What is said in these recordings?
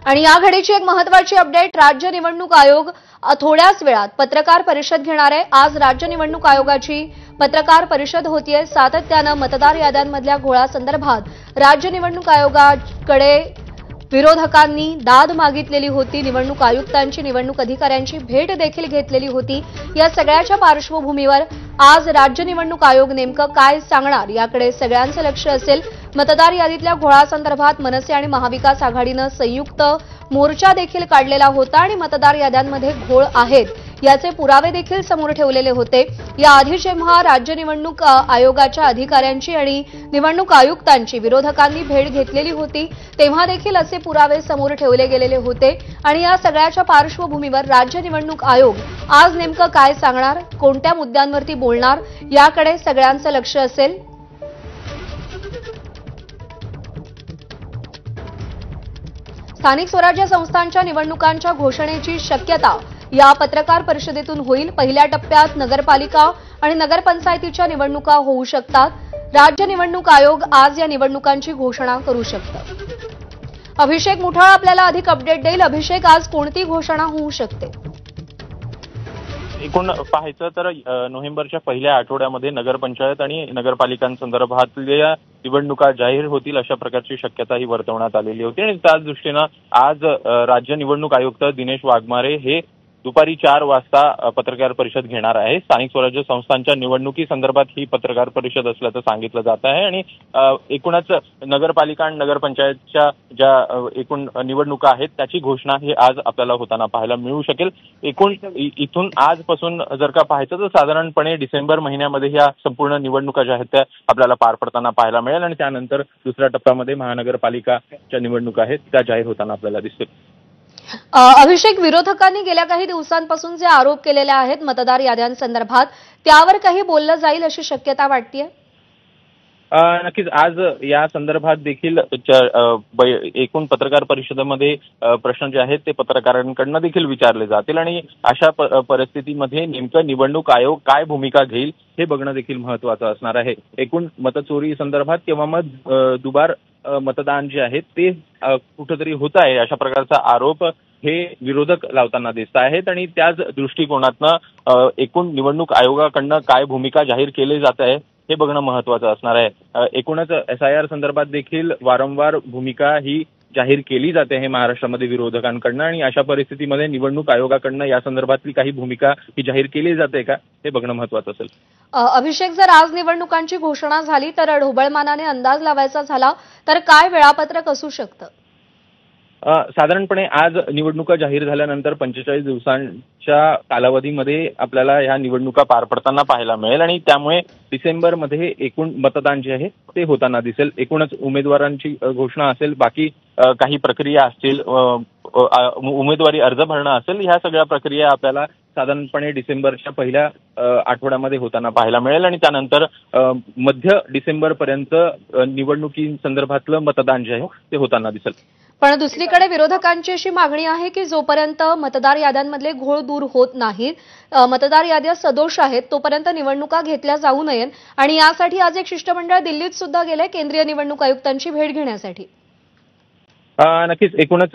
आणि या घडीची एक महत्त्वाची अपडेट, राज्य निवडणूक आयोग थोड्याच वेळात पत्रकार परिषद घेणार आहे। आज राज्य निवडणूक आयोगाची पत्रकार परिषद होतीये। सातत्याने मतदार याद्यांमधल्या घोळासंदर्भात राज्य निवडणूक आयोगाकडे विरोधकांनी दाद मागितलेली होती। निवडणूक आयुक्तांची निवडणूक अधिकाऱ्यांची भेट देखील घेतलेली होती। या सगळ्याच्या पार्श्वभूमीवर आज राज्य निवडणूक आयोग नेमकं काय सांगणार याकडे सगळ्यांचं लक्ष असेल। मतदार यादीतल्या घोळासंदर्भात मनसे आणि महाविकास आघाडीनं संयुक्त मोर्चा देखील काढलेला होता आणि मतदार याद्यांमध्ये घोळ आहेत याचे पुरावे देखील समोर ठेवलेले होते। याआधी जेव्हा राज्य निवडणूक आयोगाच्या अधिकाऱ्यांची आणि निवडणूक आयुक्तांची विरोधकांनी भेट घेतलेली होती तेव्हा देखील असे पुरावे समोर ठेवले गेलेले होते आणि या सगळ्याच्या पार्श्वभूमीवर राज्य निवडणूक आयोग आज नेमकं काय सांगणार, कोणत्या मुद्द्यांवरती बोलणार याकडे सगळ्यांचं लक्ष असेल। स्थानिक स्वराज्य संस्थांच्या निवडणुकांच्या घोषणेची शक्यता या पत्रकार परिषदेतून होईल। पहिल्या टप्प्यात नगरपालिका आणि नगरपंचायतीच्या निवडणुका होऊ शकतात। राज्य निवडणूक आयोग आज या निवडणुकांची घोषणा करू शकतं। अभिषेक मुठाळ आपल्याला अधिक अपडेट देईल। अभिषेक, आज कोणती घोषणा होऊ शकते? एकूण पाहायचं तर नोव्हेंबरच्या पहिल्या आठवड्यामध्ये नगरपंचायत आणि नगरपालिकांसंदर्भातल्या निवडणुका जाहीर होतील अशा प्रकारची शक्यता ही वर्तवण्यात आलेली होती आणि त्याच दृष्टीनं आज राज्य निवडणूक आयुक्त दिनेश वाघमारे हे दुपारी 4 वाजता पत्रकार परिषद घेणार आहे। स्थानिक स्वराज्य संस्थांच्या निवडणुकी संदर्भात ही पत्रकार परिषद असल्याचं सांगितलं जात आहे आणि एकूणच नगरपालिका आणि नगरपंचायतच्या ज्या एकूण निवडणुका आहेत त्याची घोषणा ही आज आपल्याला होताना पाहायला मिळू शकेल। एकूण इथून आजपासून जर का पाहायचं तर साधारणपणे डिसेंबर महिन्यामध्ये ह्या संपूर्ण निवडणुका ज्या आहेत त्या आपल्याला पार पडताना पाहायला मिळेल आणि त्यानंतर दुसऱ्या टप्प्यामध्ये महानगरपालिकाच्या निवडणुका आहेत त्या जाहीर होताना आपल्याला दिसतील। अभिषेक, विरोधकांनी गेल्या काही दिवसांपासून जे आरोप केलेले आहेत मतदार याद्यांसंदर्भात त्यावर काही बोललं जाईल अशी शक्यता वाटतेय? नक्कीच आज या संदर्भात देखील एकूण पत्रकार परिषदेमध्ये प्रश्न जे आहेत ते पत्रकारांकडून देखील विचारले जातील आणि अशा परिस्थितीमध्ये नेमकं निवडणूक आयोग काय भूमिका घेईल हे बघणं देखील महत्त्वाचं असणार आहे। एकूण मतचोरी संदर्भात किंवा मग दुबार मतदान जे आहे ते कुठेतरी होत आहे अशा प्रकारचा आरोप हे विरोधक लावताना दिसत आहेत आणि त्याच दृष्टिकोनातनं एकूण निवडणूक आयोगाकडनं काय भूमिका जाहीर केली जात आहे हे बघणं महत्त्वाचं असणार आहे। एकूणच SIR संदर्भात देखील वारंवार भूमिका ही जाहीर केली जाते आहे महाराष्ट्रामध्ये विरोधकांकडनं आणि अशा परिस्थितीमध्ये निवडणूक आयोगाकडनं या संदर्भातली काही भूमिका ही जाहीर केली जाते का हे बघणं महत्त्वाचं असेल। अभिषेक, जर आज निवडणुकांची घोषणा झाली तर ढोबळमानाने अंदाज लावायचा झाला तर काय वेळापत्रक असू शकतं? साधारणपणे आज निवडणुका जाहीर झाल्यानंतर 45 दिवसांच्या कालावधीमध्ये आपल्याला ह्या निवडणुका पार पडताना पाहायला मिळेल आणि त्यामुळे डिसेंबरमध्ये एकूण मतदान जे आहे ते होताना दिसेल। एकूणच उमेदवारांची घोषणा असेल, बाकी काही प्रक्रिया असतील, उमेदवारी अर्ज भरणं असेल, ह्या सगळ्या प्रक्रिया आपल्याला साधारणपणे डिसेंबरच्या पहिल्या आठवड्यामध्ये होताना पाहायला मिळेल आणि त्यानंतर मध्य डिसेंबरपर्यंत निवडणुकीसंदर्भातलं मतदान जे आहे ते होताना दिसेल। पण दुसरीकडे विरोधकांची अशी मागणी आहे की जोपर्यंत मतदार याद्यांमधले घोळ दूर होत नाहीत, मतदार याद्या सदोष आहेत, तोपर्यंत निवडणुका घेतल्या जाऊ नयेत आणि यासाठी आज एक शिष्टमंडळ दिल्लीत सुद्धा गेले केंद्रीय निवडणूक आयुक्तांची भेट घेण्यासाठी। नक्कीच एकूणच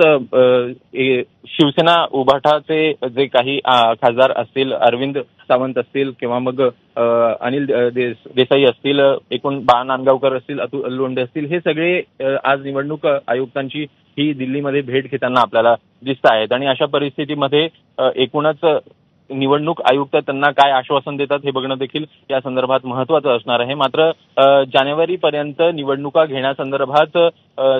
शिवसेना उभाटाचे जे काही खासदार असतील, अरविंद सावंत असतील किंवा मग अनिल देसाई असतील, एकूण बाळा नांदगावकर असतील, अतुल लोंढे असतील, हे सगळे आज निवडणूक आयुक्तांची ही दिल्लीमध्ये भेट घेताना आपल्याला दिसत आहेत आणि अशा परिस्थितीमध्ये एकूणच निवडणूक आयुक्त त्यांना काय आश्वासन देतात हे बघणं देखील या संदर्भात महत्त्वाचं असणार आहे। मात्र जानेवारीपर्यंत निवडणुका घेण्यासंदर्भात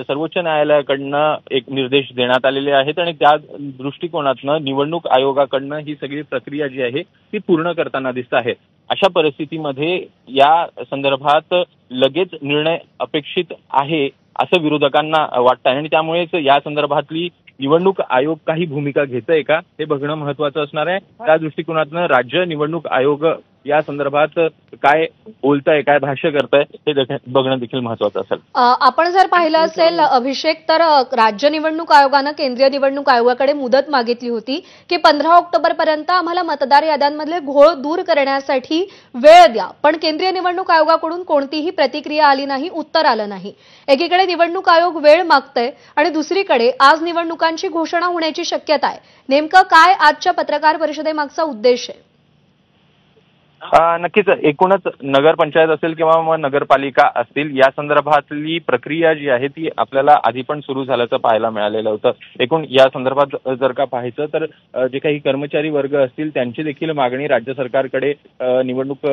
सर्वोच्च न्यायालयाकडनं एक निर्देश देण्यात आलेले आहेत आणि त्या दृष्टिकोनातनं निवडणूक आयोगाकडनं ही सगळी प्रक्रिया जी आहे ती पूर्ण करताना दिसत आहे। अशा परिस्थितीमध्ये या संदर्भात लगेच निर्णय अपेक्षित आहे असं विरोधकांना वाटतं आणि त्यामुळेच या संदर्भातली निवडणूक आयोग काही भूमिका घेतोय का हे बघणं महत्त्वाचं असणार आहे। त्या दृष्टिकोनातनं राज्य निवडणूक आयोग या संदर्भात काय बोलताय, काय भाष्य करताय हे बघणं देखील महत्वाचं असेल. आपण जर पाहिलं असेल अभिषेक, तर राज्य निवडणूक आयोगानं केंद्रीय निवडणूक आयोगाकडे मुदत मागितली होती की 15 ऑक्टोबरपर्यंत आम्हाला मतदार याद्यांमधले घोळ दूर करण्यासाठी वेळ द्या. पण केंद्रीय निवडणूक आयोगाकडून कोणतीही प्रतिक्रिया आली नाही, उत्तर आलं नाही. एकीकडे निवडणूक आयोग वेळ मागतंय आणि दुसरीकडे आज निवडणुकांची घोषणा होण्याची शक्यता आहे. नेमकं काय आजच्या पत्रकार परिषदेमागचा उद्देश आहे? नक्कीच एकूणच नगरपंचायत असेल किंवा मग नगरपालिका असतील या संदर्भातली प्रक्रिया जी आहे ती आपल्याला आधी पण सुरू झाल्याचं पाहायला मिळालेलं होतं. एकूण या संदर्भात जर का पाहायचं तर जे काही कर्मचारी वर्ग असतील त्यांची देखील मागणी राज्य सरकारकडे निवडणूक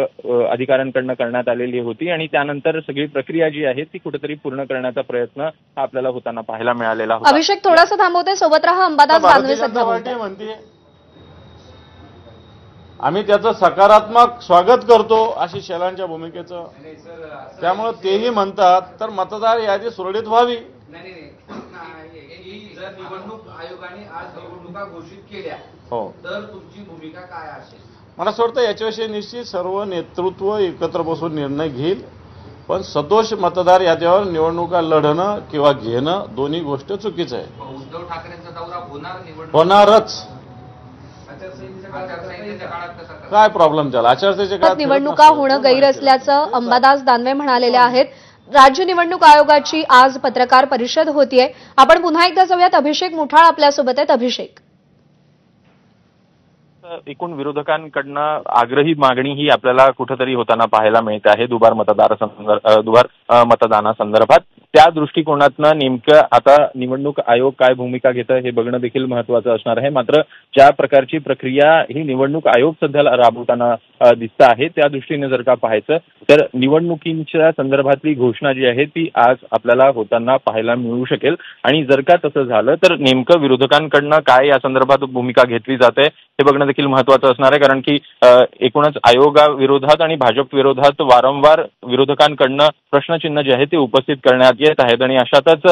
अधिकाऱ्यांकडनं करण्यात आलेली होती आणि त्यानंतर सगळी प्रक्रिया जी आहे ती कुठेतरी पूर्ण करण्याचा प्रयत्न आपल्याला होताना पाहायला मिळालेला होता. अभिषेक थोडासा थांबवते, सोबत राहा. अंबादास दानवे सध्या म्हणते आम्ही त्याचं सकारात्मक स्वागत करतो अशी शेलांच्या भूमिकेचं, त्यामुळे तेही म्हणतात तर मतदार यादी सुरळीत व्हावी. जर निवडणूक आयोगाने आज निवडणुका घोषित केल्या तर तुमची भूमिका काय असेल? मला असं वाटतं याच्याविषयी निश्चित सर्व नेतृत्व एकत्र बसून निर्णय घेईल, पण सदोष मतदार यादीवर निवडणुका लढणं किंवा घेणं दोन्ही गोष्ट चुकीचं आहे. उद्धव ठाकरेंचा दौरा होणारच. काय प्रॉब्लेम झाला आचारसंहितेच्या काळात? निवडणुका होणं गैर असल्याचं अंबादास दानवे म्हणालेले आहेत. राज्य निवडणूक आयोगाची आज पत्रकार परिषद होतीये. आपण पुन्हा एकदा जाऊयात. अभिषेक मुठाळ आपल्यासोबत आहेत. अभिषेक, एकूण विरोधकांकडनं आग्रही मागणी ही आपल्याला कुठेतरी होताना पाहायला मिळते आहे दुबार मतदानासंदर्भात. त्या दृष्टिकोनातनं नेमकं आता निवडणूक आयोग काय भूमिका घेतं हे बघणं देखील महत्वाचं असणार आहे. मात्र ज्या प्रकारची प्रक्रिया ही निवडणूक आयोग सध्या राबवताना दिसत आहे त्या दृष्टीने जर का पाहायचं तर निवडणुकींच्या संदर्भातली घोषणा जी आहे ती आज आपल्याला होताना पाहायला मिळू शकेल. आणि जर का तसं झालं तर नेमकं विरोधकांकडनं काय या संदर्भात भूमिका घेतली जाते हे बघणं देखील महत्वाचं असणार आहे. कारण की एकूणच आयोगाविरोधात आणि भाजप विरोधात वारंवार विरोधकांकडनं प्रश्नचिन्ह जे आहे ते उपस्थित करण्यात येत आहेत आणि अशातच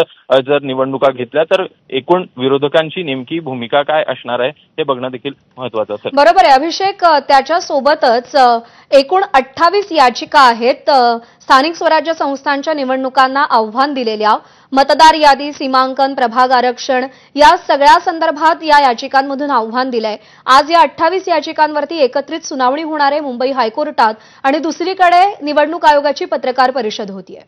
जर निवडणुका घेतल्या तर एकूण विरोधकांची नेमकी भूमिका काय असणार आहे हे बघणं देखील महत्वाचं असेल. बरोबर आहे अभिषेक. त्याच्यासोबतच एकूण 28 याचिका आहेत स्थानिक स्वराज्य संस्थांच्या निवडणुकांना आव्हान दिलेल्या. मतदार यादी, सीमांकन, प्रभाग आरक्षण या सगळ्या संदर्भात या याचिकांमधून आव्हान दिलंय. आज या 28 याचिकांवरती एकत्रित सुनावणी होणार आहे मुंबई हायकोर्टात आणि दुसरीकडे निवडणूक आयोगाची पत्रकार परिषद होतीये.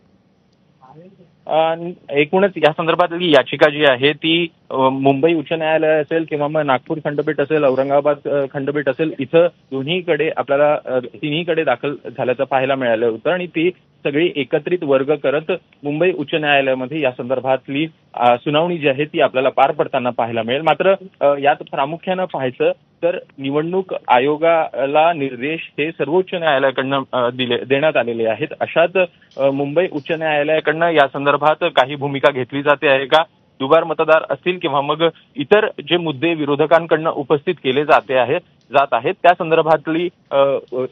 एकूणच या संदर्भातली याचिका जी आहे ती मुंबई उच्च न्यायालय असेल किंवा मग नागपूर खंडपीठ असेल, औरंगाबाद खंडपीठ असेल, इथं दोन्हीकडे आपल्याला तिन्हीकडे दाखल झाल्याचं पाहायला मिळालं होतं आणि ती सगळी एकत्रित वर्ग करत मुंबई उच्च न्यायालयामध्ये या संदर्भातली सुनावणी जी आहे ती आपल्याला पार पडताना पाहायला मिळेल. मात्र यात प्रामुख्यानं पाहायचं तर निवडणूक आयोगाला निर्देश हे सर्वोच्च न्यायालयाकडनं देण्यात आलेले आहेत. अशात मुंबई उच्च न्यायालयाकडनं या संदर्भात काही भूमिका घेतली जाते आहे का? दुबार मतदार असतील किंवा मग इतर जे मुद्दे विरोधकांकडनं उपस्थित केले जात आहेत त्या संदर्भातली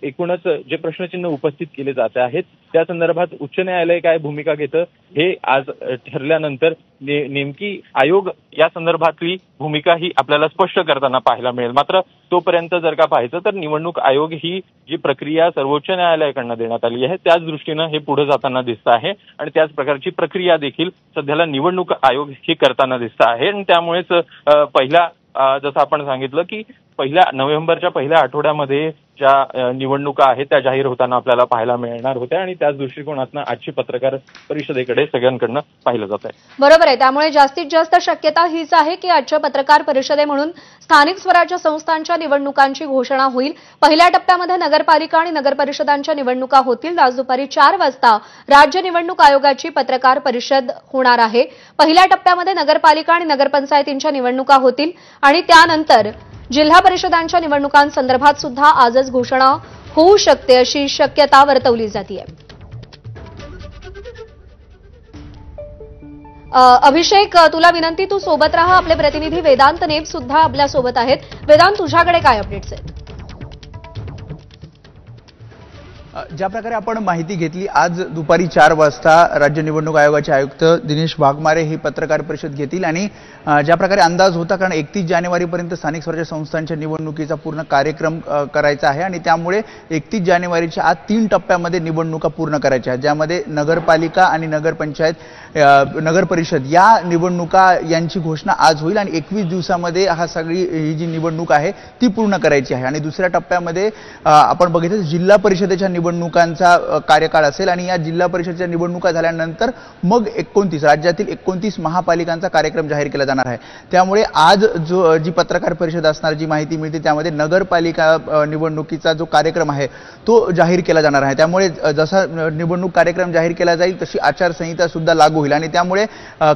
एकूणच जे प्रश्नचिन्ह उपस्थित केले जात आहेत त्या संदर्भात उच्च न्यायालय काय भूमिका घेतं हे आज ठरल्यानंतर नेमकी आयोग या संदर्भातली भूमिका ही आपल्याला स्पष्ट करताना पाहायला मिळेल. मात्र तोपर्यंत जर का पाहायचं तर निवडणूक आयोग ही जी प्रक्रिया सर्वोच्च न्यायालयाकडनं देण्यात आली आहे त्याच दृष्टीनं हे पुढे जाताना दिसतं आहे आणि त्याच प्रकारची प्रक्रिया देखील सध्याला निवडणूक आयोग ही करताना दिसतं आहे. आणि त्यामुळेच पहिल्या जसं आपण सांगितलं की नोव्हेंबरच्या पहिल्या आठवड्यामध्ये ज्या निवडणुका आहेत त्या जाहीर होताना आपल्याला पाहायला मिळणार होत्या आणि त्याच दृष्टिकोनातनं आजची पत्रकार परिषदेकडे सगळ्यांकडनं पाहिलं जात आहे. बरोबर आहे. त्यामुळे जास्तीत जास्त शक्यता हीच आहे की आजच्या पत्रकार परिषदे म्हणून स्थानिक स्वराज्य संस्थांच्या निवडणुकांची घोषणा होईल. पहिल्या टप्प्यामध्ये नगरपालिका आणि नगरपरिषदांच्या निवडणुका होतील. आज दुपारी 4 वाजता राज्य निवडणूक आयोगाची पत्रकार परिषद होणार आहे. पहिल्या टप्प्यामध्ये नगरपालिका आणि नगरपंचायतींच्या निवडणुका होतील आणि त्यानंतर जिल्हा परिषदांच्या निवडणुकांसंदर्भात सुद्धा आजच घोषणा होऊ शकते अशी शक्यता वर्तवली जाते. अभिषेक, तुला विनंती, तू सोबत राहा. आपले प्रतिनिधी वेदांत नेब सुद्धा आपल्या सोबत आहेत. वेदांत, तुझ्याकडे काय अपडेट्स आहेत? ज्या प्रकारे आपण माहिती घेतली, आज दुपारी 4 वाजता राज्य निवडणूक आयोगाचे आयुक्त दिनेश वाघमारे ही पत्रकार परिषद घेतील आणि ज्या प्रकारे अंदाज होता, कारण 31 जानेवारीपर्यंत स्थानिक स्वराज्य संस्थांच्या निवडणुकीचा पूर्ण कार्यक्रम करायचा आहे आणि त्यामुळे 31 जानेवारीच्या आत 3 टप्प्यामध्ये निवडणुका पूर्ण करायच्या आहेत, ज्यामध्ये नगरपालिका आणि नगरपंचायत नगर परिषद या निवडणुका यांची घोषणा आज होईल आणि 21 दिवसामध्ये ही जी निवडणूक आहे ती पूर्ण करायची आहे। आणि दुसऱ्या टप्प्यामध्ये आपण बघितलं जिल्हा परिषदेच्या निवडणुकांचा कार्यकाळ असेल आणि या जिल्हा परिषदेच्या निवडणुका झाल्यानंतर मग 29 राज्यातील 29 महापालिकांचा कार्यक्रम जाहीर केला जाणार आहे। त्यामुळे आज जी पत्रकार परिषद असणार, जी माहिती मिळते त्यामध्ये नगरपालिका निवडणुकीचा जो कार्यक्रम आहे तो जाहीर केला जाणार आहे। त्यामुळे जसा निवडणूक कार्यक्रम जाहीर केला जाईल तशी आचारसंहिता सुद्धा लागू होईल आणि त्यामुळे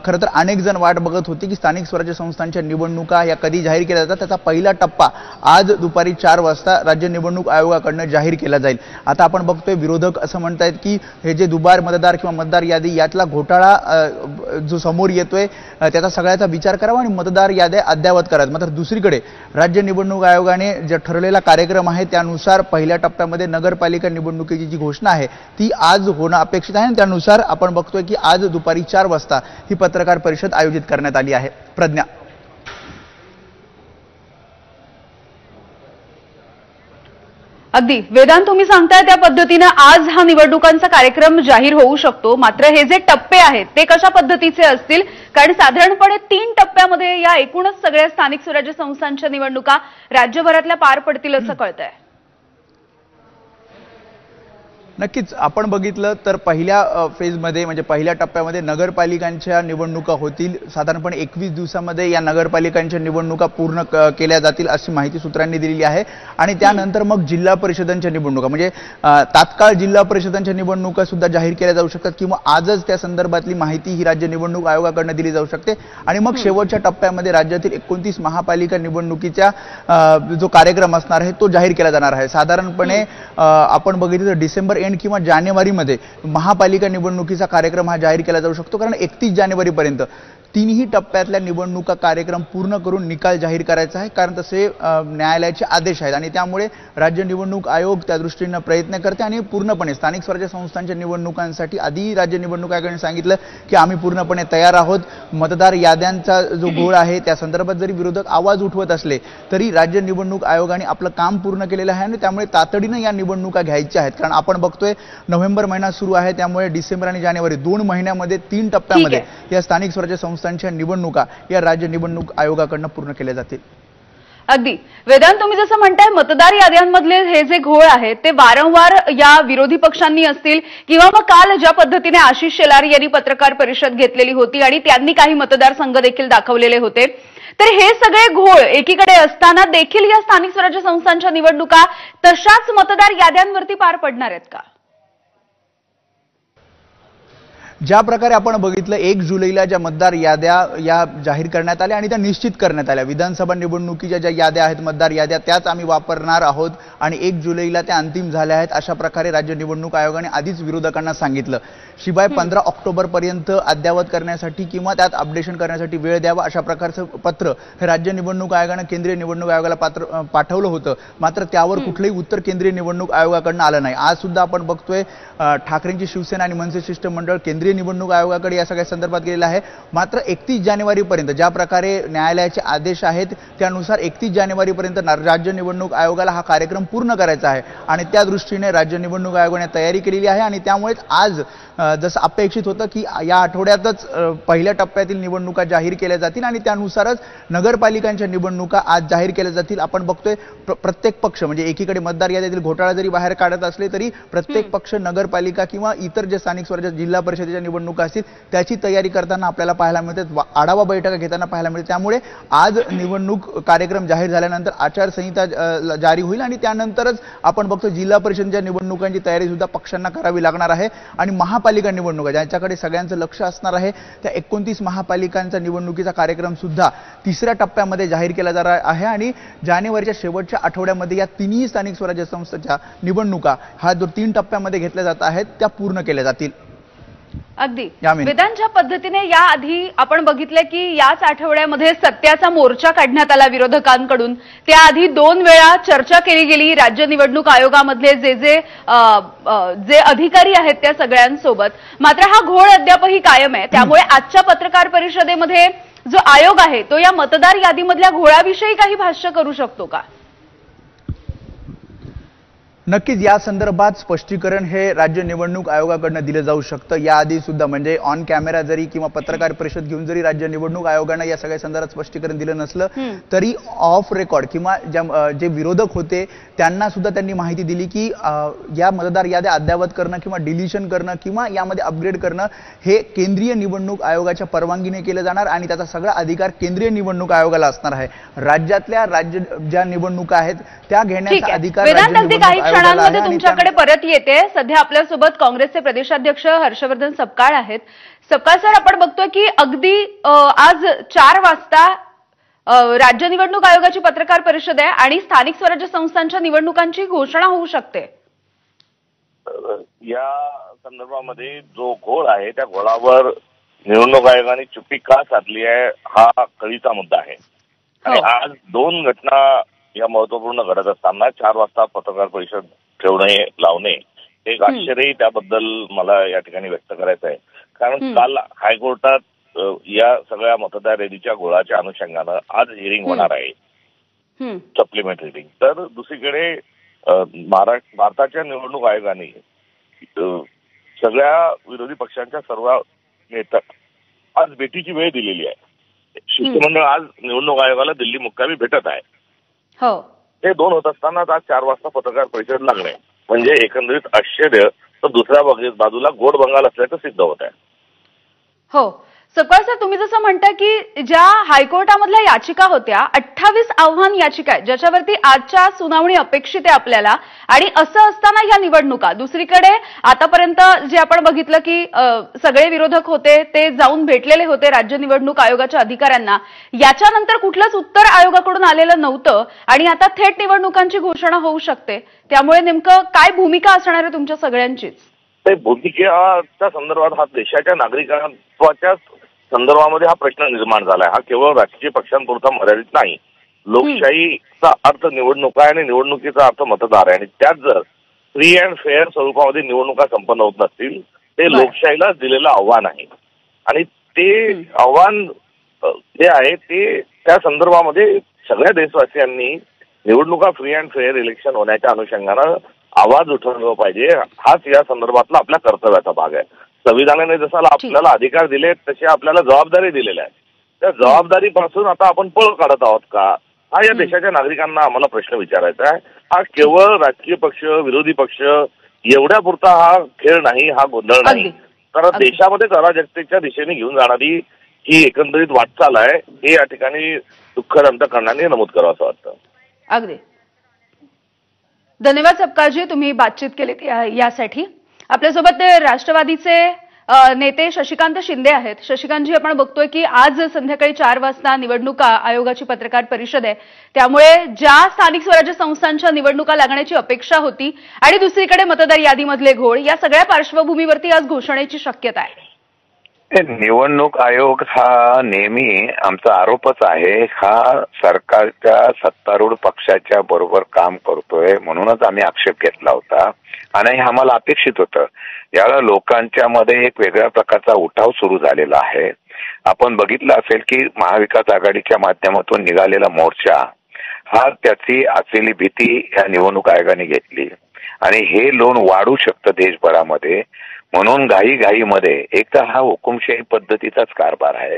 खरं तर अनेक जण वाट बघत होती की स्थानिक स्वराज्य संस्थांच्या निवडणुका या कधी जाहीर केल्या जातात। त्याचा पहिला टप्पा आज दुपारी 4 वाजता राज्य निवडणूक आयोगाकडून जाहीर केला जाईल। आता आपण बघतोय विरोधक असं म्हणतायत की हे जे दुबार मतदार किंवा मतदार यादी यातला घोटाळा जो समोर येतोय त्याचा सगळ्याचा विचार करावा आणि मतदार याद्या अद्ययावत कराव्यात। मात्र दुसरीकडे राज्य निवडणूक आयोगाने जे ठरलेला कार्यक्रम आहे त्यानुसार पहिल्या टप्प्यामध्ये नगरपालिका निवडणुकीची जी घोषणा आहे ती आज होणं अपेक्षित आहे आणि त्यानुसार आपण बघतोय की आज दुपारी 4 वाजता ही पत्रकार परिषद आयोजित करण्यात आली आहे। प्रज्ञा, अगदी वेदांत, तुम्ही सांगताय त्या पद्धतीने आज हा निवडणुकांचा कार्यक्रम जाहीर होऊ शकतो, मात्र हे जे टप्पे आहेत ते कशा पद्धतीचे असतील? कारण साधारणपणे 3 टप्प्यामध्ये या एकूणच सगळ्या स्थानिक स्वराज्य संस्थांच्या निवडणुका राज्यभरातल्या पार पडतील असं कळतंय। नक्कीच आपण बघितलं तर पहिल्या फेजमध्ये म्हणजे पहिल्या टप्प्यामध्ये नगरपालिकांच्या निवडणुका होतील। साधारणपणे 21 दिवसामध्ये या नगरपालिकांच्या निवडणुका पूर्ण केल्या जातील अशी माहिती सूत्रांनी दिलेली आहे आणि त्यानंतर मग जिल्हा परिषदांच्या निवडणुका म्हणजे तात्काळ जिल्हा परिषदांच्या निवडणुका सुद्धा जाहीर केल्या जाऊ शकतात किंवा आजच त्या संदर्भातली माहिती ही राज्य निवडणूक आयोगाकडून दिली जाऊ शकते आणि मग शेवटच्या टप्प्यामध्ये राज्यातील 29 महापालिका निवडणुकीचा जो कार्यक्रम असणार आहे तो जाहीर केला जाणार आहे। साधारणपणे आपण बघितलं तर डिसेंबर एंड किंवा जानेवारीमध्ये महापालिका निवडणुकीचा कार्यक्रम हा जाहीर केला जाऊ शकतो, कारण 31 जानेवारीपर्यंत 3ही टप्प्यातल्या निवडणुका कार्यक्रम पूर्ण करून निकाल जाहीर करायचा आहे, कारण तसे न्यायालयाचे आदेश आहेत आणि त्यामुळे राज्य निवडणूक आयोग त्या दृष्टीने प्रयत्न करते आणि पूर्णपणे स्थानिक स्वराज्य संस्थांच्या निवडणुकांसाठी आधी राज्य निवडणूक आयोगाने सांगितलं की आम्ही पूर्णपणे तयार आहोत। मतदार याद्यांचा जो घोळ आहे त्या संदर्भात जरी विरोधक आवाज उठवत असले तरी राज्य निवडणूक आयोगाने आपलं काम पूर्ण केलेलं आहे आणि त्यामुळे तातडीने या निवडणुका घ्यायच्या आहेत, कारण आपण बघतोय नोव्हेंबर महिना सुरू आहे त्यामुळे डिसेंबर आणि जानेवारी 2 महिन्यामध्ये 3 टप्प्यामध्ये या स्थानिक स्वराज्य संस्थांच्या निवडणुका या राज्य निवडणूक आयोगाकडून पूर्ण केल्या जातील। अगदी वेदांत, तुम्ही जसं म्हणताय मतदार याद्यांमधले हे जे घोळ आहेत ते वारंवार या विरोधी पक्षांनी असतील किंवा मग काल ज्या पद्धतीने आशिष शेलार यांनी पत्रकार परिषद घेतलेली होती आणि त्यांनी काही मतदारसंघ देखील दाखवलेले होते, तर हे सगळे घोळ एकीकडे असताना देखील या स्थानिक स्वराज्य संस्थांच्या निवडणुका तशाच मतदार याद्यांवरती पार पडणार आहेत का? ज्या प्रकारे आपण बघितलं 1 जुलैला ज्या मतदार याद्या या जाहीर करण्यात आल्या आणि त्या निश्चित करण्यात आल्या, विधानसभा निवडणुकीच्या ज्या याद्या आहेत मतदार याद्या त्याच आम्ही वापरणार आहोत आणि 1 जुलैला त्या अंतिम झाल्या आहेत अशा प्रकारे राज्य निवडणूक आयोगाने आधीच विरोधकांना सांगितलं। शिवाय 15 ऑक्टोबरपर्यंत अद्ययावत करण्यासाठी किंवा त्यात अपडेशन करण्यासाठी वेळ द्यावा अशा प्रकारचं पत्र हे राज्य निवडणूक आयोगाने केंद्रीय निवडणूक आयोगाला पाठवलं होतं, मात्र त्यावर कुठलंही उत्तर केंद्रीय निवडणूक आयोगाकडून आलं नाही। आज सुद्धा आपण बघतोय ठाकरेंची शिवसेना आणि मनसे शिष्टमंडळ केंद्रीय निवडणूक आयोगाकडे या सगळ्या संदर्भात गेलेला आहे। मात्र 31 जानेवारीपर्यंत ज्या प्रकारे न्यायालयाचे आदेश आहेत त्यानुसार 31 जानेवारीपर्यंत राज्य निवडणूक आयोगाला हा कार्यक्रम पूर्ण करायचा आहे आणि त्या दृष्टीने राज्य निवडणूक आयोगाने तयारी केलेली आहे आणि त्यामुळेच आज जसं अपेक्षित होतं की या आठवड्यातच पहिल्या टप्प्यातील निवडणुका जाहीर केल्या जातील आणि त्यानुसारच नगरपालिकांच्या निवडणुका आज जाहीर केल्या जातील। आपण बघतोय प्रत्येक पक्ष म्हणजे एकीकडे मतदार यादीतील घोटाळा जरी बाहेर काढत असले तरी प्रत्येक पक्ष नगरपालिका किंवा इतर जे स्थानिक स्वराज्य जिल्हा परिषदेच्या निवडणुका असतील त्याची तयारी करताना आपल्याला पाहायला मिळते, आढावा बैठका घेताना पाहायला मिळते। त्यामुळे आज निवडणूक कार्यक्रम जाहीर झाल्यानंतर आचारसंहिता जारी होईल आणि त्यानंतरच आपण बघतो जिल्हा परिषदेच्या निवडणुकांची तयारी सुद्धा पक्षांना करावी लागणार आहे आणि महापालिका निवडणुका ज्यांच्याकडे सगळ्यांचं लक्ष असणार आहे त्या 29 महापालिकांचा निवडणुकीचा कार्यक्रम सुद्धा 3ऱ्या टप्प्यामध्ये जाहीर केला जाणार आहे आणि जानेवारीच्या शेवटच्या आठवड्यामध्ये या 3ही स्थानिक स्वराज्य संस्थांच्या निवडणुका हा जो 3 टप्प्यामध्ये घेतल्या जात आहेत त्या पूर्ण केल्या जातील। अगदी वेदांत, ज्या पद्धतीने याआधी आपण बघितलं की याच आठवड्यामध्ये सत्याचा मोर्चा काढण्यात आला विरोधकांकडून, त्याआधी 2 वेळा चर्चा केली गेली राज्य निवडणूक आयोगामधले जे अधिकारी आहेत त्या सगळ्यांसोबत, मात्र हा घोळ अद्यापही कायम आहे. त्यामुळे आजच्या पत्रकार परिषदेमध्ये जो आयोग आहे तो या मतदार यादीमधल्या घोळाविषयी काही भाष्य करू शकतो का? नक्कीच या संदर्भात स्पष्टीकरण हे राज्य निवडणूक आयोगाकडून दिलं जाऊ शकतं. याआधी सुद्धा म्हणजे ऑन कॅमेरा जरी किंवा पत्रकार परिषद घेऊन जरी राज्य निवडणूक आयोगानं या सगळ्या संदर्भात स्पष्टीकरण दिलं नसलं तरी ऑफ रेकॉर्ड किंवा जे विरोधक होते त्यांना सुद्धा त्यांनी माहिती दिली की या मतदार याद्या अद्ययावत करणं किंवा डिलिशन करणं किंवा यामध्ये अपग्रेड करणं हे केंद्रीय निवडणूक आयोगाच्या परवानगीने केलं जाणार आणि त्याचा सगळा अधिकार केंद्रीय निवडणूक आयोगाला असणार आहे. राज्यातल्या ज्या निवडणुका आहेत त्या घेण्याचा अधिकार क्षणांमध्ये तुमच्याकडे परत येते. सध्या आपल्यासोबत काँग्रेसचे प्रदेशाध्यक्ष हर्षवर्धन सपकाळ आहेत. सपकाळ सर, आपण बघतोय की अगदी आज 4 वाजता राज्य निवडणूक आयोगाची पत्रकार परिषद आहे आणि स्थानिक स्वराज्य संस्थांच्या निवडणुकांची घोषणा होऊ शकते. या संदर्भामध्ये जो घोळ आहे त्या घोळावर निवडणूक आयोगाने चुप्पी का साधली आहे हा कळीचा मुद्दा आहे. आणि आज 2 घटना या महत्वपूर्ण घडत असताना 4 वाजता पत्रकार परिषद ठेवणे लावणे एक आश्चर्यही त्याबद्दल मला या ठिकाणी व्यक्त करायचं आहे. कारण काल हायकोर्टात या सगळ्या मतदार यादीच्या घोळाच्या अनुषंगानं आज हिअरिंग होणार आहे, सप्लिमेंटरी हिअरिंग. तर दुसरीकडे भारताच्या निवडणूक आयोगाने सगळ्या विरोधी पक्षांच्या सर्व नेत्या आज भेटीची वेळ दिलेली आहे. शिष्टमंडळ आज निवडणूक आयोगाला दिल्ली मुक्कामी भेटत आहे. हे 2 होत असतानाच आज 4 वाजता पत्रकार परिषद लागणे म्हणजे एकंदरीत आश्चर्य तर दुसऱ्या बाजूला गोड बंगाल असल्याचं सिद्ध होत आहे. हो सपकाळ सर, तुम्ही जसं म्हणता की ज्या हायकोर्टामधल्या याचिका होत्या 28 आव्हान याचिका आहेत ज्याच्यावरती आजच्या सुनावणी अपेक्षित आहे आपल्याला, आणि असं असताना ह्या निवडणुका दुसरीकडे आतापर्यंत जे आपण बघितलं की सगळे विरोधक होते ते जाऊन भेटलेले होते राज्य निवडणूक आयोगाच्या अधिकाऱ्यांना, याच्यानंतर कुठलंच उत्तर आयोगाकडून आलेलं नव्हतं आणि आता थेट निवडणुकांची घोषणा होऊ शकते. त्यामुळे नेमकं काय भूमिका असणार आहे तुमच्या सगळ्यांचीच? ते भूमिकेच्या संदर्भात हा देशाच्या नागरिकत्वाच्या संदर्भामध्ये हा प्रश्न निर्माण झालाय. हा केवळ राजकीय पक्षांपुरता मर्यादित नाही. लोकशाहीचा अर्थ निवडणूक आहे आणि निवडणुकीचा अर्थ मतदार आहे. आणि त्यात जर फ्री अँड फेअर स्वरूपामध्ये निवडणुका संपन्न होत नसतील ते लोकशाहीला दिलेलं आव्हान आहे. आणि ते आव्हान जे आहे ते त्या संदर्भामध्ये सगळ्या देशवासियांनी निवडणुका फ्री अँड फेअर इलेक्शन होण्याच्या अनुषंगानं आवाज उठवला पाहिजे. हाच या संदर्भातला आपल्या कर्तव्याचा भाग आहे. संविधानाने जसा आपल्याला अधिकार दिले तसे आपल्याला जबाबदारी दिलेल्या आहेत. त्या जबाबदारीपासून आता आपण पळ काढत आहोत का, हा या देशाच्या नागरिकांना आम्हाला प्रश्न विचारायचा आहे. हा केवळ राजकीय पक्ष विरोधी पक्ष एवढ्यापुरता हा खेळ नाही, हा गोंधळ नाही. तर देशामध्ये अराजकतेच्या दिशेने घेऊन जाणारी ही एकंदरीत वाटचाल आहे हे या ठिकाणी दुःखद अंतःकरणाने नमूद करावं असं वाटतं. अगदी धन्यवाद सपकाळजी, तुम्ही बातचीत केलीत यासाठी. आपल्यासोबत राष्ट्रवादीचे नेते शशिकांत शिंदे आहेत. शशिकांतजी, आपण बघतोय की आज संध्याकाळी 4 वाजता निवडणूक आयोगाची पत्रकार परिषद आहे. त्यामुळे ज्या स्थानिक स्वराज्य संस्थांच्या निवडणुका लागण्याची अपेक्षा होती आणि दुसरीकडे मतदार यादीमधले घोळ, या सगळ्या पार्श्वभूमीवरती आज घोषणेची शक्यता आहे. निवडणूक आयोग हा नेहमी आमचा आरोपच आहे, हा सरकारच्या सत्तारूढ पक्षाच्या बरोबर काम करतोय म्हणूनच आम्ही आक्षेप घेतला होता आणि हे आम्हाला अपेक्षित होतं. यावेळेला लोकांच्या मध्ये एक वेगळ्या प्रकारचा उठाव सुरू झालेला आहे. आपण बघितलं असेल की महाविकास आघाडीच्या माध्यमातून निघालेला मोर्चा हा त्याची असलेली भीती या निवडणूक आयोगाने घेतली आणि हे लोन वाढू शकतं देशभरामध्ये म्हणून घाईमध्ये एक तर हा हुकुमशाही पद्धतीचाच कारभार आहे.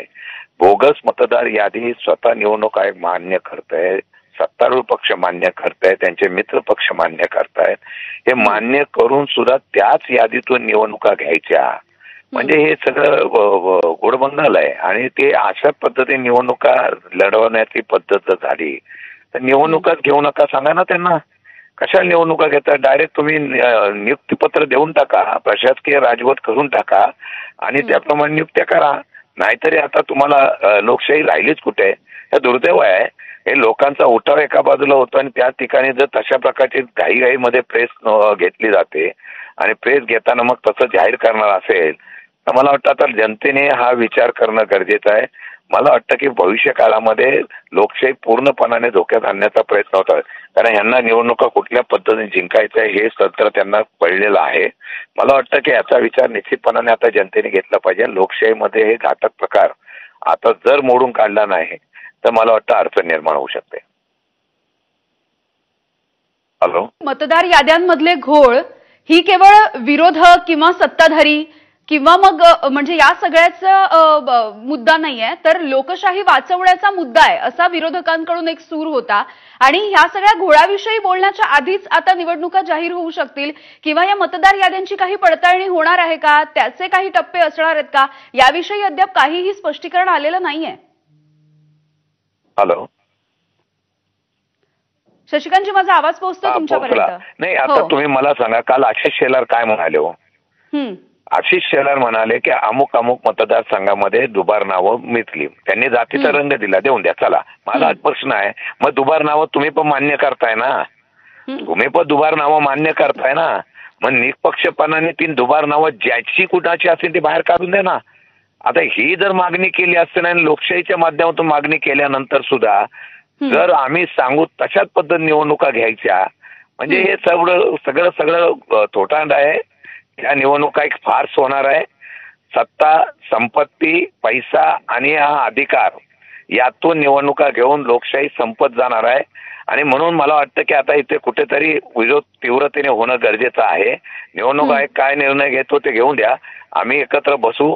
बोगस मतदार यादी स्वतः निवडणूक आयोग मान्य करताय, सत्तारूढ पक्ष मान्य करताय, त्यांचे मित्र पक्ष मान्य करतायत. हे मान्य करून सुद्धा त्याच यादीतून निवडणुका घ्यायच्या म्हणजे हे सगळं गोडबंगाल आहे. आणि ते अशा पद्धतीने निवडणुका लढवण्याची पद्धत झाली तर निवडणुकाच घेऊ नका सांगा ना त्यांना. कशा निवडणुका घेता, डायरेक्ट तुम्ही नियुक्तीपत्र देऊन टाका, प्रशासकीय राजवट करून टाका आणि त्याप्रमाणे नियुक्त्या करा. नाहीतरी आता तुम्हाला लोकशाही राहिलीच कुठे. हे दुर्दैव आहे. हे लोकांचा उठाव एका बाजूला होतो आणि त्या ठिकाणी जर तशा प्रकारची घाईमध्ये प्रेस घेतली जाते आणि प्रेस घेताना मग तसं जाहीर करणार असेल तर मला वाटतं आता जनतेने हा विचार करणं गरजेचं आहे. मला वाटतं की भविष्य काळामध्ये लोकशाही पूर्णपणाने धोक्यात आणण्याचा प्रयत्न होता, कारण ह्यांना निवडणुका कुठल्या पद्धतीने जिंकायचं आहे हे सत्र त्यांना पडलेलं आहे. मला वाटतं की याचा विचार निश्चितपणाने आता जनतेने घेतला पाहिजे. लोकशाहीमध्ये हे घातक प्रकार आता जर मोडून काढला नाही तर मला वाटतं अडचण निर्माण होऊ शकते. हॅलो, मतदार याद्यांमधले घोळ ही केवळ विरोधक किंवा सत्ताधारी किंवा मग म्हणजे या सगळ्याचा मुद्दा नाहीये, तर लोकशाही वाचवण्याचा मुद्दा आहे असा विरोधकांकडून एक सूर होता. आणि ह्या सगळ्या घोळाविषयी बोलण्याच्या आधीच आता निवडणुका जाहीर होऊ शकतील किंवा या मतदार याद्यांची काही पडताळणी होणार आहे का, त्याचे काही टप्पे असणार आहेत का, याविषयी अद्याप काहीही स्पष्टीकरण आलेलं नाहीये. हॅलो शशिकांतजी, माझा आवाज पोहोचतो तुमच्यापर्यंत? नाही, आता तुम्ही मला सांगा, काल आशिष शेलार काय म्हणाले हो? आशिष शेलार म्हणाले की अमुक अमुक मतदारसंघामध्ये दुबार नावं मिळतील. त्यांनी जातीचा रंग दिला, देऊन द्या. चला, माझा आज प्रश्न आहे, मग दुबार नावं तुम्ही पण मान्य करताय ना? तुम्ही पण दुबार नावं मान्य करताय ना? मग निष्पक्षपणाने 3 दुबार नावं ज्याची कुणाची असेल ती बाहेर काढून द्या ना. आता ही जर मागणी केली असते ना, लोकशाहीच्या माध्यमातून मागणी केल्यानंतर सुद्धा जर आम्ही सांगू तशाच पद्धत निवडणुका घ्यायच्या, म्हणजे हे सगळं थोटांड आहे. या निवडणुका एक फार्स होणार आहे. सत्ता, संपत्ती, पैसा आणि हा अधिकार यातून निवडणुका घेऊन लोकशाही संपत जाणार आहे. आणि म्हणून मला वाटतं की आता इथे कुठेतरी विरोध तीव्रतेने होणं गरजेचं आहे. निवडणूक आयोग काय निर्णय घेतो ते घेऊन द्या, आम्ही एकत्र बसू.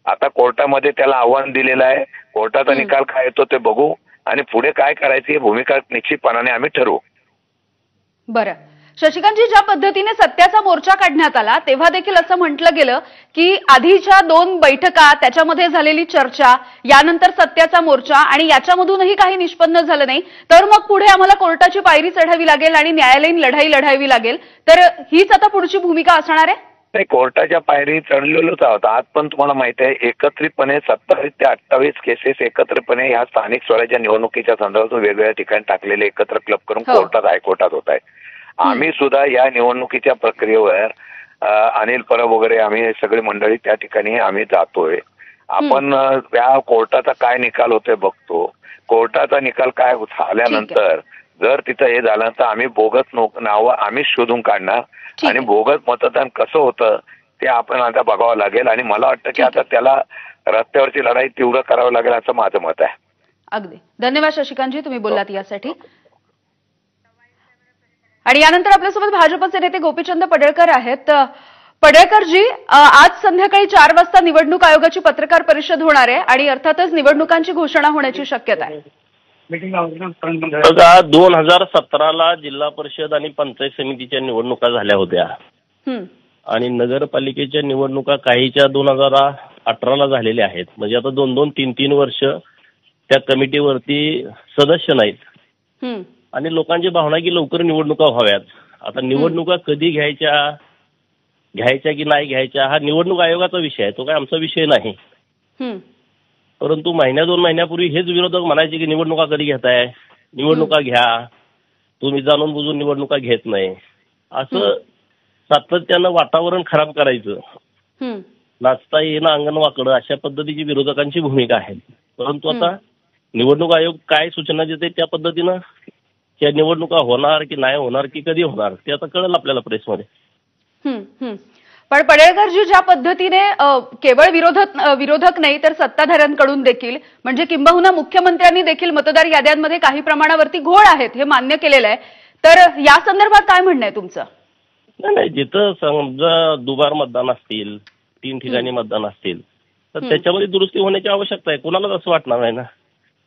आता कोर्टामध्ये त्याला आव्हान दिलेलं आहे, कोर्टाचा निकाल काय येतो ते बघू आणि पुढे काय करायची ही भूमिका निश्चितपणाने आम्ही ठरवू. बरं शशिकांतजी, ज्या पद्धतीने सत्याचा मोर्चा काढण्यात आला तेव्हा देखील असं म्हटलं गेलं की आधीच्या 2 बैठका, त्याच्यामध्ये झालेली चर्चा, यानंतर सत्याचा मोर्चा आणि याच्यामधूनही काही निष्पन्न झालं नाही, तर मग पुढे आम्हाला कोर्टाची पायरी चढावी लागेल आणि न्यायालयीन लढाई लढावी लागेल. तर हीच आता पुढची भूमिका असणार आहे? नाही, कोर्टाच्या पायरी चढलेलोच आहोत. आज पण तुम्हाला माहिती आहे, एकत्रितपणे 27 ते 28 केसेस एकत्रितपणे ह्या स्थानिक स्वराज्य निवडणुकीच्या संदर्भातून वेगवेगळ्या ठिकाणी टाकलेले एकत्र क्लब करून कोर्टात, हायकोर्टात होत आहे. आम्ही सुद्धा या निवडणुकीच्या प्रक्रियेवर अनिल परब वगैरे आम्ही सगळी मंडळी त्या ठिकाणी आम्ही जातोय. आपण त्या कोर्टाचा काय निकाल होतोय बघतो. कोर्टाचा निकाल काय झाल्यानंतर जर तिथं हे झालं तर आम्ही बोगस नावं आम्ही शोधून काढणार आणि बोगस मतदान कसं होतं ते आपण आता बघावं लागेल. आणि मला वाटतं की आता त्याला रस्त्यावरची लढाई तीव्र करावी लागेल असं माझं मत आहे. अगदी धन्यवाद शशिकांतजी, तुम्ही बोललात यासाठी. आणि यानंतर आपल्यासोबत भाजपचे नेते गोपीचंद पडळकर आहेत. पडळकरजी, आज संध्याकाळी 4 वाजता निवडणूक आयोगाची पत्रकार परिषद होणार आहे आणि अर्थातच निवडणुकांची घोषणा होण्याची शक्यता आहे. 2017ला जिल्हा परिषद आणि पंचायत समितीच्या निवडणुका झाल्या होत्या आणि नगरपालिकेच्या निवडणुका काहीच्या 2018ला झालेल्या आहेत. म्हणजे आता 2-2, 3-3 वर्ष त्या कमिटीवरती सदस्य नाहीत आणि लोकांची भावना की लवकर निवडणुका व्हाव्यात. आता निवडणुका कधी घ्यायच्या की नाही घ्यायच्या हा निवडणूक आयोगाचा विषय आहे, तो काय आमचा विषय नाही. परंतु 1-2 महिन्यापूर्वी हेच विरोधक म्हणायचे की निवडणुका कधी घेताय, निवडणुका घ्या, तुम्ही जाणून बुजून निवडणुका घेत नाही, असं सातत्यानं वातावरण खराब करायचं, नाचता येणं अंगण वाकडं, अशा पद्धतीची विरोधकांची भूमिका आहे. परंतु आता निवडणूक आयोग काय सूचना देते त्या पद्धतीनं त्या निवडणुका होणार की नाही होणार की कधी होणार ते आता कळेल आपल्याला प्रेसमध्ये. पण पडळकरजी, ज्या पद्धतीने केवळ विरोधक नाही तर सत्ताधाऱ्यांकडून देखील म्हणजे किंबहुना मुख्यमंत्र्यांनी देखील मतदार याद्यांमध्ये काही प्रमाणावरती घोळ आहेत हे मान्य केलेलं आहे, तर या संदर्भात काय म्हणणं आहे तुमचं? नाही, जिथं समजा दुबार मतदान असतील, 3 ठिकाणी मतदान असतील तर त्याच्यामध्ये दुरुस्ती होण्याची आवश्यकता आहे. कोणालाच असं वाटणार नाही ना.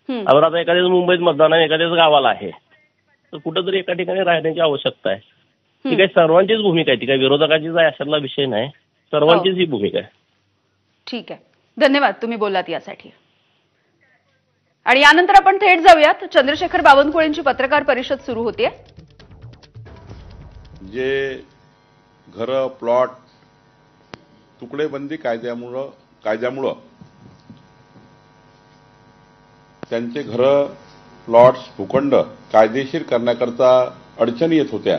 आपण आता एखाद्याच मुंबईत मतदान आहे, एखाद्याच गावाला आहे, तर कुठंतरी एका ठिकाणी राहण्याची आवश्यकता आहे. ती काही सर्वांचीच भूमिका आहे, ती काही विरोधकाचीच आहे अशातला विषय नाही, सर्वांचीच ही भूमिका आहे. ठीक आहे, धन्यवाद, तुम्ही बोललात यासाठी. आणि यानंतर आपण थेट जाऊयात, चंद्रशेखर बावनकुळेंची पत्रकार परिषद सुरू होतीये. जे घर, प्लॉट तुकडेबंदी कायद्यामुळं त्यांचे घर, प्लॉट्स, भूखंड कायदेशीर करण्याकरता अडचणी येत होत्या.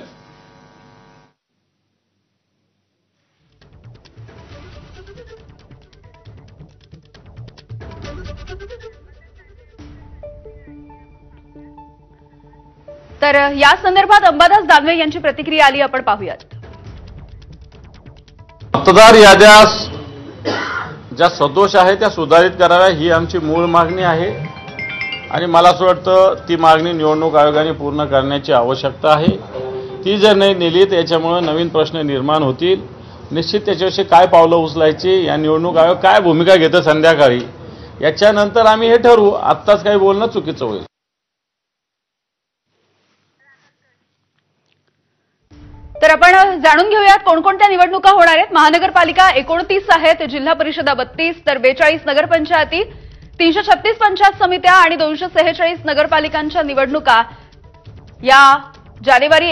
तर या संदर्भात अंबादास दानवे यांची प्रतिक्रिया आली, आपण पाहूयात. मतदार याद्या ज्या सदोष आहेत त्या सुधारित कराव्या ही आमची मूळ मागणी आहे आणि मला असं वाटतं ती मागणी निवडणूक आयोगाने पूर्ण करण्याची आवश्यकता आहे. ती जर नाही नेली तर याच्यामुळे नवीन प्रश्न निर्माण होतील. निश्चित त्याच्याविषयी काय पावलं उचलायची, या निवडणूक आयोग काय भूमिका घेतं संध्याकाळी, याच्यानंतर आम्ही हे ठरवू. आत्ताच काही बोलणं चुकीचं होईल. तर आपण जाणून घेऊयात कोणकोणत्या निवडणुका होणार आहेत. महानगरपालिका 29 आहेत, जिल्हा परिषदा 32, तर 42 नगरपंचायती, 336 पंचायत समित्या आणि 246 नगरपालिकांच्या निवडणुका या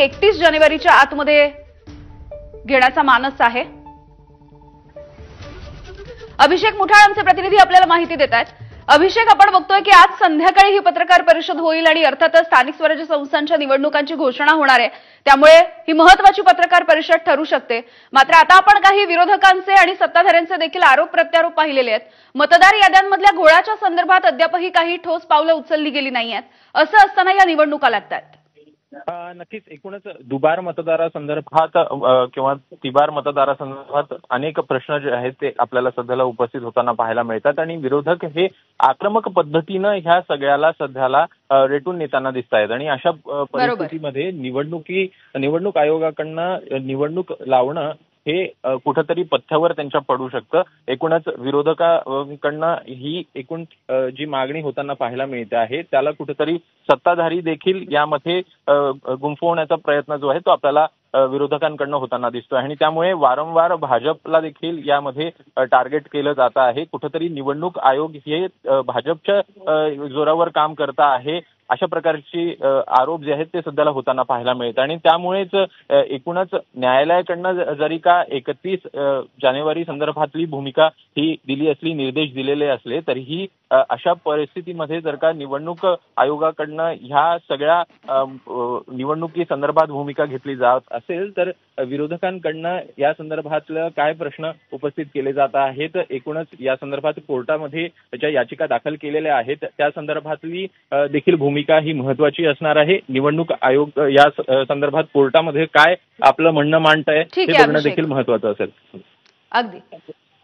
31 जानेवारीच्या आतमध्ये घेण्याचा मानस आहे. अभिषेक मुठाळ आमचे प्रतिनिधी आपल्याला माहिती देत आहेत. अभिषेक, आपण बघतोय की आज संध्याकाळी ही पत्रकार परिषद होईल आणि अर्थातच स्थानिक स्वराज्य संस्थांच्या निवडणुकांची घोषणा होणार आहे, त्यामुळे ही महत्वाची पत्रकार परिषद ठरू शकते. मात्र आता आपण काही विरोधकांचे आणि सत्ताधाऱ्यांचे देखील आरोप प्रत्यारोप पाहिलेले आहेत. मतदार याद्यांमधल्या घोळाच्या संदर्भात अद्यापही काही ठोस पावलं उचलली गेली नाही आहेत. असं असताना या निवडणुका लागतात. नक्कीच एकूणच दुबार मतदारासंदर्भात किंवा तिबार मतदारासंदर्भात अनेक प्रश्न जे आहेत ते आपल्याला सध्याला उपस्थित होताना पाहायला मिळतात आणि विरोधक हे आक्रमक पद्धतीनं ह्या सगळ्याला सध्याला रेटून नेताना दिसत आहेत. आणि अशा परिस्थितीमध्ये निवडणूक आयोगाकडनं निवडणूक लावणं हे कुठंतरी पथ्यावर त्यांच्या पडू शकतं. एकूणच विरोधकांकडनं ही एकूण जी मागणी होताना पाहायला मिळते आहे त्याला कुठंतरी सत्ताधारी देखील यामध्ये गुंफवण्याचा प्रयत्न जो आहे तो आपल्याला विरोधकांकडनं होताना दिसतोय आणि त्यामुळे वारंवार भाजपला देखील यामध्ये टार्गेट केलं जात आहे. कुठंतरी निवडणूक आयोग हे भाजपच्या जोरावर काम करत आहे अशा प्रकारची आरोप जे आहेत ते सध्याला होताना पाहायला मिळतात आणि त्यामुळेच एकूणच न्यायालयाकडनं जरी का 31 जानेवारी संदर्भातली भूमिका ही दिली असली, निर्देश दिलेले असले तरीही अशा परिस्थितीमध्ये जर का निवडणूक आयोगाकडनं ह्या सगळ्या निवडणुकी संदर्भात भूमिका घेतली जात असेल तर विरोधकांकडनं या संदर्भातलं काय प्रश्न उपस्थित केले जात आहेत. एकूणच या संदर्भात कोर्टामध्ये ज्या याचिका दाखल केलेल्या आहेत त्या संदर्भातली देखील भूमिका ही महत्वाची असणार आहे. निवडणूक आयोग या संदर्भात कोर्टामध्ये काय आपलं म्हणणं मांडतंय हे बघणं देखील महत्वाचं असेल. अगदी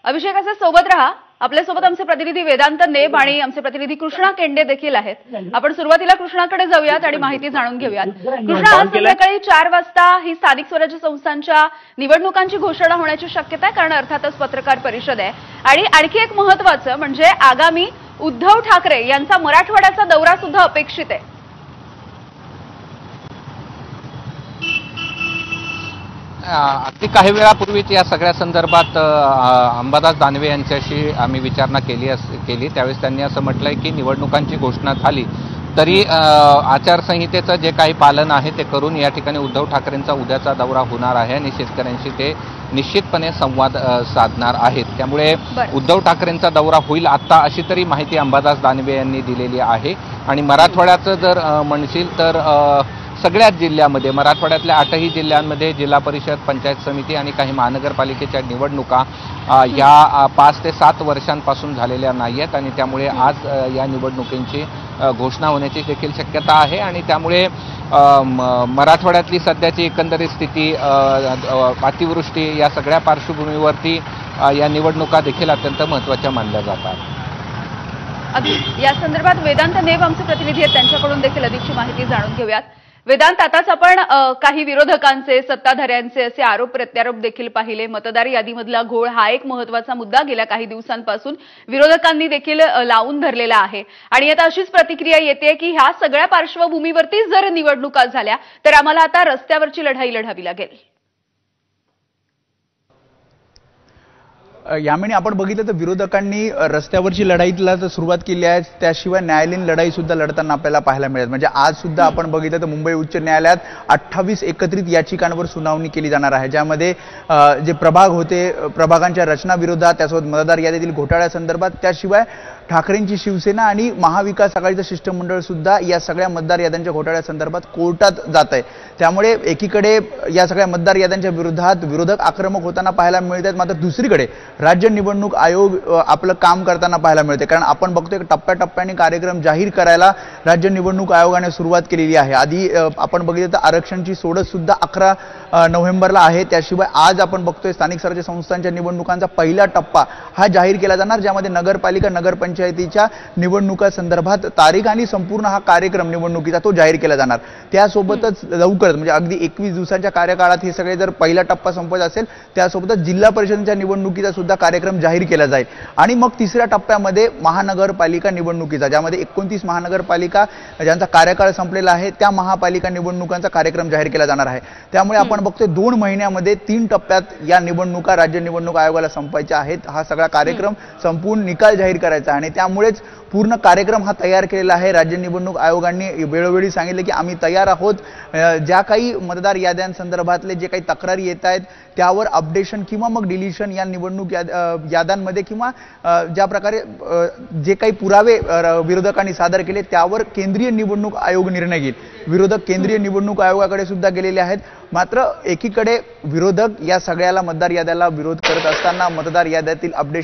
अभिषेकाचे सोबत राहा. आपल्यासोबत आमचे प्रतिनिधी वेदांत नेब आणि आमचे प्रतिनिधी कृष्णा केंडे देखील आहेत. आपण सुरुवातीला कृष्णाकडे जाऊयात आणि माहिती जाणून घेऊयात. कृष्णा, आज संध्याकाळी 4 वाजता ही स्थानिक स्वराज्य संस्थांच्या निवडणुकांची घोषणा होण्याची शक्यता आहे, कारण अर्थातच पत्रकार परिषद आहे. आणि आणखी एक महत्वाचं म्हणजे आगामी उद्धव ठाकरे यांचा मराठवाड्याचा दौरा सुद्धा अपेक्षित आहे. अगदी काही वेळापूर्वीच या सगळ्या संदर्भात अंबादास दानवे यांच्याशी आम्ही विचारणा केली. त्यावेळेस त्यांनी असं म्हटलंय की निवडणुकांची घोषणा झाली तरी आचारसंहितेचं जे काही पालन आहे ते करून या ठिकाणी उद्धव ठाकरेंचा उद्याचा दौरा होणार आहे आणि शेतकऱ्यांशी ते निश्चितपणे संवाद साधणार आहेत. त्यामुळे उद्धव ठाकरेंचा दौरा होईल आता अशी तरी माहिती अंबादास दानवे यांनी दिलेली आहे. आणि मराठवाड्याचं जर म्हणशील तर सगळ्याच जिल्ह्यामध्ये मराठवाड्यातल्या 8ही जिल्ह्यांमध्ये जिल्हा परिषद, पंचायत समिती आणि काही महानगरपालिकेच्या निवडणुका या 5 ते 7 वर्षांपासून झालेल्या नाही आहेत आणि त्यामुळे आज या निवडणुकींची घोषणा होण्याची देखील शक्यता आहे. आणि त्यामुळे मराठवाड्यातली सध्याची एकंदरीत स्थिती, अतिवृष्टी या सगळ्या पार्श्वभूमीवरती या निवडणुका देखील अत्यंत महत्त्वाच्या मानल्या जातात. या संदर्भात वेदांत नेब आमचे प्रतिनिधी आहेत, त्यांच्याकडून देखील अधिकची माहिती जाणून घेऊयात. वेदांत, आताच आपण काही विरोधकांचे, सत्ताधाऱ्यांचे असे आरोप प्रत्यारोप देखील पाहिले. मतदार यादीमधला घोळ हा एक महत्वाचा मुद्दा गेल्या काही दिवसांपासून विरोधकांनी देखील लावून धरलेला आहे आणि आता अशीच प्रतिक्रिया येते की ह्या सगळ्या पार्श्वभूमीवरती जर निवडणुका झाल्या तर आम्हाला आता रस्त्यावरची लढाई लढावी लागेल. यामिनी, आपण बघितलं तर विरोधकांनी रस्त्यावरची लढाईला तर सुरुवात केली आहे, त्याशिवाय न्यायालयीन लढाई सुद्धा लढताना आपल्याला पाहायला मिळेल. म्हणजे आज सुद्धा आपण बघितलं तर मुंबई उच्च न्यायालयात 28 एकत्रित याचिकांवर सुनावणी केली जाणार आहे, ज्यामध्ये जे प्रभाग होते, प्रभागांच्या रचना विरोधात, त्यासोबत मतदार यादीतील घोटाळ्यासंदर्भात, त्याशिवाय ठाकरेंची शिवसेना आणि महाविकास आघाडीचं शिष्टमंडळ सुद्धा या सगळ्या मतदार याद्यांच्या घोटाळ्यासंदर्भात कोर्टात जात आहे। त्यामुळे एकीकडे या सगळ्या मतदार याद्यांच्या विरोधात विरोधक आक्रमक होताना पाहायला मिळत आहेत, मात्र दुसरीकडे राज्य निवडणूक आयोग आपलं काम करताना पाहायला मिळते। कारण आपण बघतोय टप्प्याटप्प्याने कार्यक्रम जाहीर करायला राज्य निवडणूक आयोगाने सुरुवात केलेली आहे। आधी आपण बघितलं तर आरक्षणची सोडत सुद्धा 11 नोव्हेंबरला आहे। त्याशिवाय आज आपण बघतोय स्थानिक स्वराज्य संस्थांच्या निवडणुकांचा पहिला टप्पा हा जाहीर केला जाणार, ज्यामध्ये नगरपालिका नगरपंचायतीच्या निवडणुका संदर्भात तारीख आणि संपूर्ण हा कार्यक्रम निवडणुकीचा तो जाहीर केला जाणार। त्यासोबतच लवकरच म्हणजे अगदी 21 दिवसांच्या कार्यकाळात हे सगळे जर पहिला टप्पा संपत असेल त्यासोबतच जिल्हा परिषदेच्या निवडणुकीचा सुद्धा कार्यक्रम जाहीर केला जाईल आणि मग तिसऱ्या टप्प्यामध्ये महानगरपालिका निवडणुकीचा, ज्यामध्ये 29 महानगरपालिका ज्यांचा कार्यकाळ संपलेला आहे त्या महापालिका निवडणुकांचा कार्यक्रम जाहीर केला जाणार आहे। त्यामुळे आपण बघतोय 2 महिन्यामध्ये 3 टप्प्यात या निवडणुका राज्य निवडणूक आयोगाला संपायच्या आहेत। हा सगळा कार्यक्रम संपूर्ण निकाल जाहीर करायचा आणि त्यामुळेच पूर्ण कार्यक्रम हा तयार केलेला आहे। राज्य निवडणूक आयोगाने वेळोवेळी सांगितले की आम्ही तयार आहोत, ज्या काही मतदार याद्यांसंदर्भातले जे काही तक्रारी येत आहेत त्यावर अपडेशन किंवा मग डिलिशन या निवडणूक याद्यांमध्ये किंवा ज्या प्रकारे जे काही पुरावे विरोधकांनी सादर केले त्यावर केंद्रीय निवडणूक आयोग निर्णय घेईल। विरोधक केंद्रीय निवडणूक आयोगाकडे सुद्धा गेलेले आहेत। मात्र एकीकडे विरोधक या सगळ्याला मतदार याद्याला विरोध करत असताना मतदार याद्यातील अपडेशन